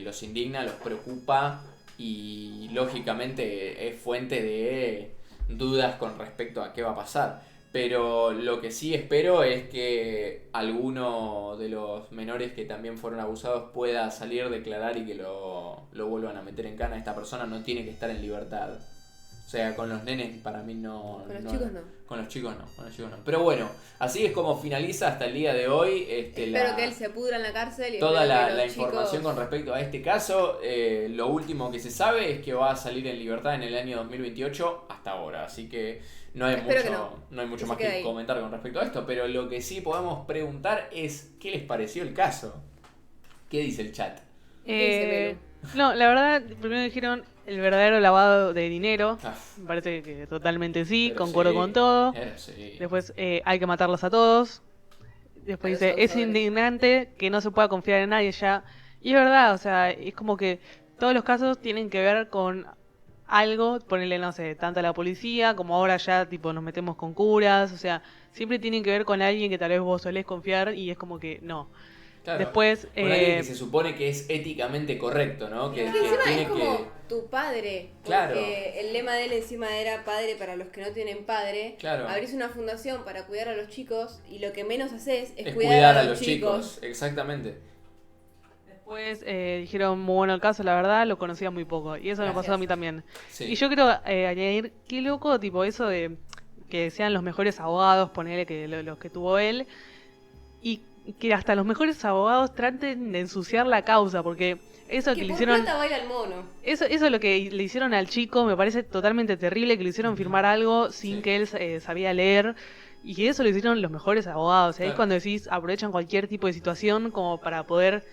los indigna, los preocupa y lógicamente es fuente de dudas con respecto a qué va a pasar. Pero lo que sí espero es que alguno de los menores que también fueron abusados pueda salir, declarar y que lo vuelvan a meter en cana. Esta persona no tiene que estar en libertad. sea, con los nenes para mí no... Con los chicos no. Con los chicos no. Pero bueno, así es como finaliza hasta el día de hoy. Espero que él se pudra en la cárcel. Y toda espero que la los información chicos... con respecto a este caso. Lo último que se sabe es que va a salir en libertad en el año 2028 hasta ahora. Así que no hay Espero no hay mucho Que más se quede que ahí. comentar con respecto a esto. Pero lo que sí podemos preguntar es ¿qué les pareció el caso? ¿Qué dice el chat? dice No, la verdad, primero dijeron el verdadero lavado de dinero. Ah, Me parece que totalmente sí, pero concuerdo sí, con todo. pero sí. Después hay que matarlos a todos. Después A los dice, es abusadores. indignante que no se pueda confiar en nadie ya. Y es verdad, o sea, es como que todos los casos tienen que ver con algo, ponerle, no sé, tanto a la policía como ahora ya, tipo, nos metemos con curas, o sea, siempre tienen que ver con alguien que tal vez vos solés confiar y es como que no. Claro, Después, con alguien que se supone que es éticamente correcto, ¿no? Que Es que encima tiene es como tu padre. Claro. Porque el lema de él encima era padre para los que no tienen padre. Claro. Abrís una fundación para cuidar a los chicos y lo que menos haces es es cuidar a los chicos. Exactamente. después dijeron, muy bueno el caso, la verdad, lo conocía muy poco. Y eso me pasó a mí también. Sí. Y yo quiero añadir, qué loco, tipo, eso de que sean los mejores abogados, ponerle que los que tuvo él, y que hasta los mejores abogados traten de ensuciar la causa, porque eso que Que le por hicieron, plata baila el mono. eso es lo que le hicieron al chico, me parece totalmente terrible, que le hicieron firmar algo sin Sí. que él sabía leer. Y que eso lo hicieron los mejores abogados. Ahí es Claro. cuando decís, aprovechan cualquier tipo de situación como para poder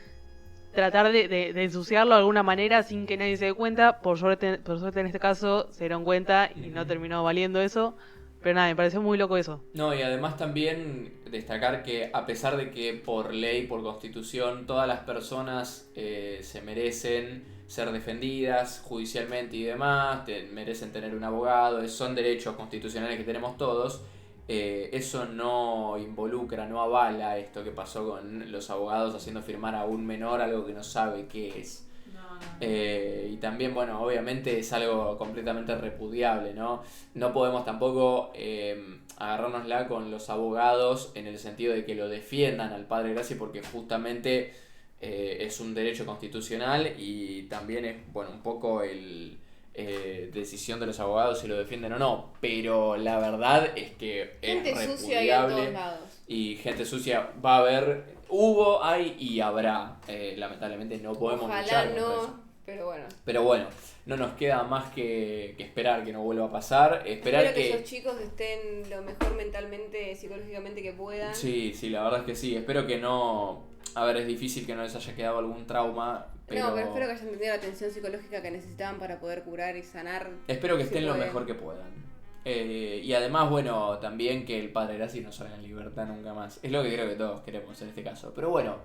tratar de ensuciarlo de alguna manera sin que nadie se dé cuenta. Por suerte en este caso se dieron cuenta y no terminó valiendo eso. Pero nada, me pareció muy loco eso. No, y además también destacar que a pesar de que por ley, por constitución, todas las personas se merecen ser defendidas judicialmente y demás, merecen tener un abogado, son derechos constitucionales que tenemos todos, eso no involucra, no avala esto que pasó con los abogados haciendo firmar a un menor algo que no sabe qué es. Y también, bueno, obviamente es algo completamente repudiable, ¿no? No podemos tampoco agarrárnosla con los abogados en el sentido de que lo defiendan al padre Graci porque justamente es un derecho constitucional y también es, bueno, un poco decisión de los abogados si lo defienden o no, pero la verdad es que Gente es sucia ahí en todos repudiable lados. y gente sucia va a haber, hubo, hay y habrá. Lamentablemente no podemos Ojalá luchar contra no, eso. pero bueno. Pero bueno, no nos queda más que esperar que no vuelva a pasar. Esperar Espero que esos chicos estén lo mejor mentalmente, psicológicamente que puedan. Sí, la verdad es que sí. Espero que no... A ver, es difícil que no les haya quedado algún trauma, pero... No, pero espero que hayan tenido la atención psicológica que necesitaban para poder curar y sanar. Espero que si estén lo pueden. mejor que puedan. Y además, bueno, también que el padre Graci no salga en libertad nunca más. Es lo que creo que todos queremos en este caso. Pero bueno,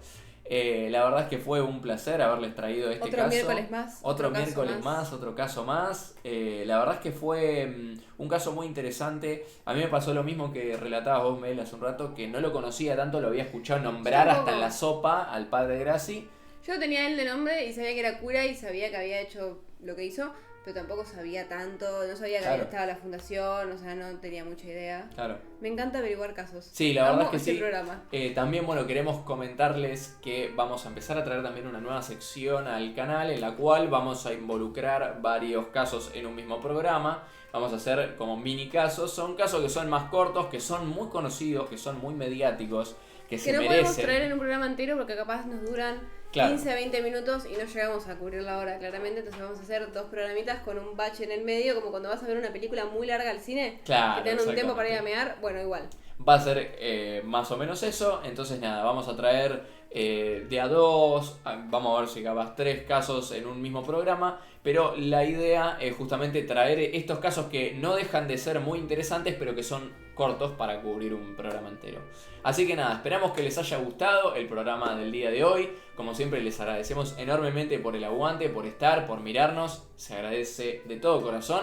la verdad es que fue un placer haberles traído este Otro caso. miércoles más. Otro caso miércoles más, otro caso más. La verdad es que fue un caso muy interesante. A mí me pasó lo mismo que relatabas vos, Mel, hace un rato, que no lo conocía tanto, lo había escuchado nombrar Yo hasta tampoco. en la sopa al padre Graci. Yo tenía él de nombre y sabía que era cura y sabía que había hecho lo que hizo, pero tampoco sabía tanto, no sabía que Claro. estaba la fundación, o sea, no tenía mucha idea. Claro. Me encanta averiguar casos. Sí, la verdad Amo es que este sí. programa. También, bueno, queremos comentarles que vamos a empezar a traer también una nueva sección al canal en la cual vamos a involucrar varios casos en un mismo programa. Vamos a hacer como mini casos. Son casos que son más cortos, que son muy conocidos, que son muy mediáticos, que se Que no podemos merecen. traer en un programa entero porque capaz nos duran Claro. 15 a 20 minutos y no llegamos a cubrir la hora claramente, entonces vamos a hacer 2 programitas con un bache en el medio, como cuando vas a ver una película muy larga al cine, Claro, que tengan un tiempo para ir a exactamente. mear, bueno, igual. Va a ser más o menos eso. Entonces nada, vamos a traer de a 2, vamos a ver si capaz 3 casos en un mismo programa. Pero la idea es justamente traer estos casos que no dejan de ser muy interesantes, pero que son cortos para cubrir un programa entero. Así que nada, esperamos que les haya gustado el programa del día de hoy. Como siempre les agradecemos enormemente por el aguante, por estar, por mirarnos. Se agradece de todo corazón.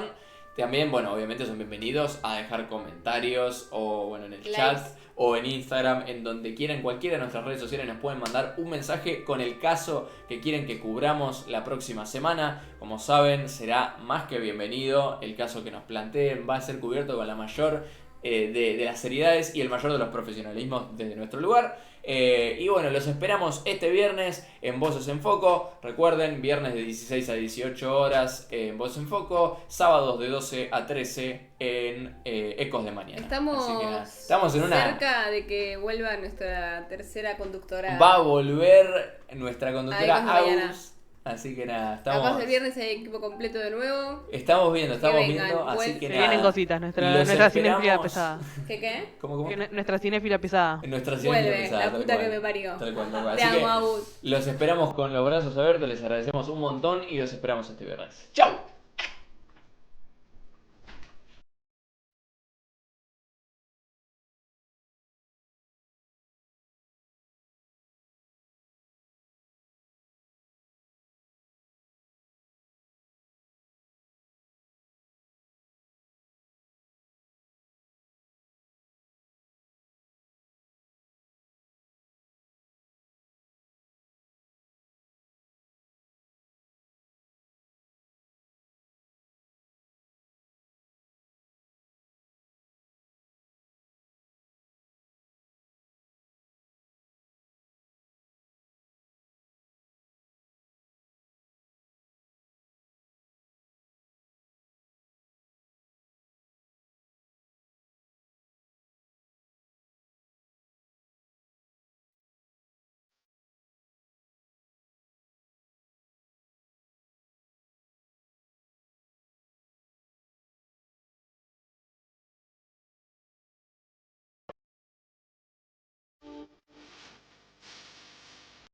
También, bueno, obviamente son bienvenidos a dejar comentarios o bueno en el Likes. chat o en Instagram, en donde quieran, cualquiera de nuestras redes sociales nos pueden mandar un mensaje con el caso que quieren que cubramos la próxima semana. Como saben, será más que bienvenido. El caso que nos planteen va a ser cubierto con la mayor de las seriedades y el mayor de los profesionalismos desde nuestro lugar. Y bueno, los esperamos este viernes en Voces en Foco. Recuerden, viernes de 16 a 18 horas en Voces en Foco, sábados de 12 a 13 en Ecos de Mañana. Así que nada, estamos en una... cerca de que vuelva nuestra tercera conductora. Va a volver nuestra conductora Ecos de Mañana. Agus. Así que nada, Capaz el viernes hay equipo completo de nuevo. estamos viendo, vengan, así pues. que Se nada. vienen cositas, nuestra Los cinéfila esperamos. pesada. ¿Qué? ¿Cómo? Nuestra cinéfila pesada. Nuestra cinéfila Vuelve, pesada, la tal puta cual. que me parió. Tal cual, tal cual. Te Así que amo, Agus. los esperamos con los brazos abiertos, les agradecemos un montón y los esperamos este viernes. ¡Chau!